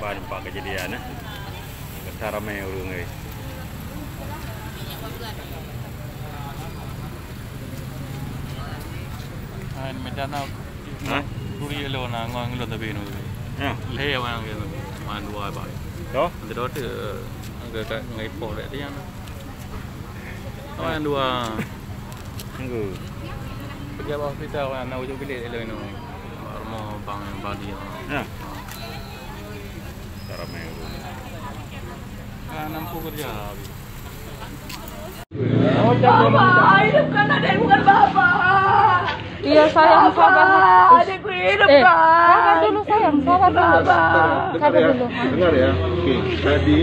Banyak pak kejadiannya. Cara main urung guys. Medan Kuri lo na ngang lo tabi no. Le wa ngang man dua ba. Đó. Từ đó thì ngày phổ lại đi ăn. Ăn dua. Tunggu. Kerja bawah kita orang nak ujuk bilik le no. Mau bang badi. Ya. Cara main urung. Nampu kerja. Bapak, hidupkan adik bukan bapak. Iya sayang, sabar. Adikku hidupkan. Sabar dulu sayang, sabar dulu. Sabar dulu. Dengar ya. Oke. Tadi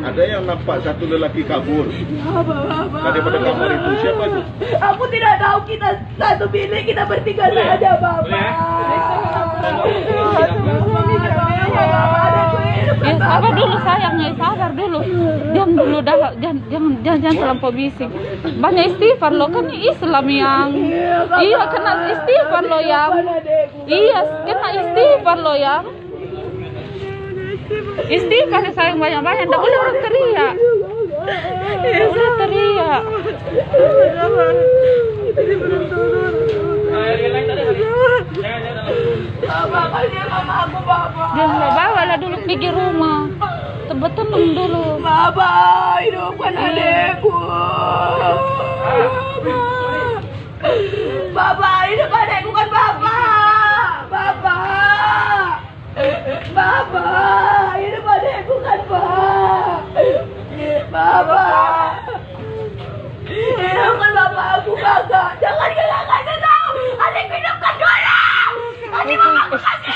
ada yang nampak satu lelaki kabur. Daripada kamar itu siapa itu? Aku tidak tahu, kita satu bilik, kita bertiga saja bapak. Ya, sabar dulu sayangnya, sabar dulu. Diam dulu dah, jangan terlampau bising. Banyak istighfar lo, kan Islam yang iya kena istighfar lo yang iya kena istighfar lo yang istighfar ya sayang banyak-banyak. Tidak boleh orang teriak, tidak boleh teriak. Bapak, kasihan mama aku bapak. Dia nggak bawa lah dulu pergi rumah. Tenang dulu. Bapak, hidupkan adikku. Bapak, hidup adikku kan bapak. Bapak. Bapak, hidup adikku kan pak. Bapak. Hidupkan bapak aku kakak. Jangan kakak tahu. Adikku hidupkan dulu. Adik mama aku kasih.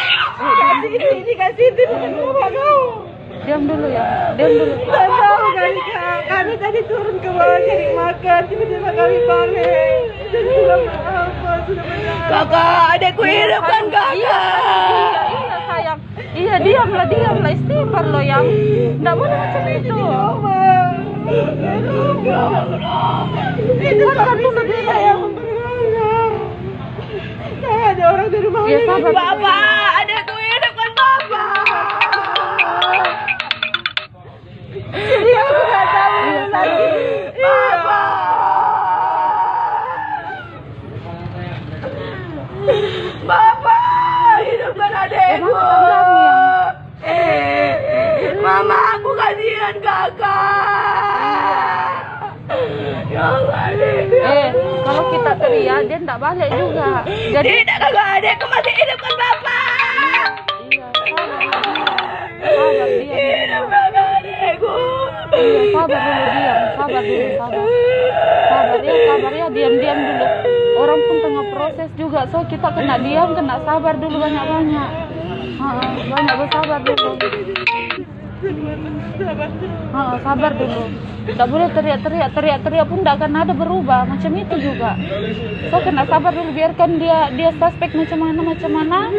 Kasih ini bukan bapak kau. Diam dulu ya, diam dulu. Tidak tahu kami tadi turun ke bawah cari makan, tiba-tiba kami panik. Dan sudah benar. Kakak, adekku hidup kan kakak? Iya sayang. Iya diamlah istighfar lo yang. Tidak boleh macam itu. Itu kan dulu dia yang memperkenalkan. Saya ada orang di rumah ini. Bapak, adekku hidup kan bapak. Jadi aku nggak tahu lagi. Bapak. Bapak, hidupkan adekku. Mama, aku kasihan kakak. Ya Allah, adekku. Kalau kita teriak dia tidak balik juga. Jadi tidak kakak, adekku masih hidupkan bapak. Sabar dia. Hidupkan adekku. Iya, sabar dulu, sabar ya, diam dulu. Orang pun tengah proses juga, so kita kena diam, kena sabar dulu banyak. Banyak bersabar dulu. Sabar dulu. Tidak boleh teriak pun tidak akan ada berubah, macam itu juga. So kena sabar dulu, biarkan dia suspek macam mana.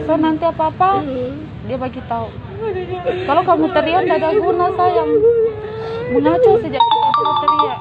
So nanti apa dia bagi tahu. Kalau kamu teriak tidak ada guna sayang. Mengacau sejak kita teriak.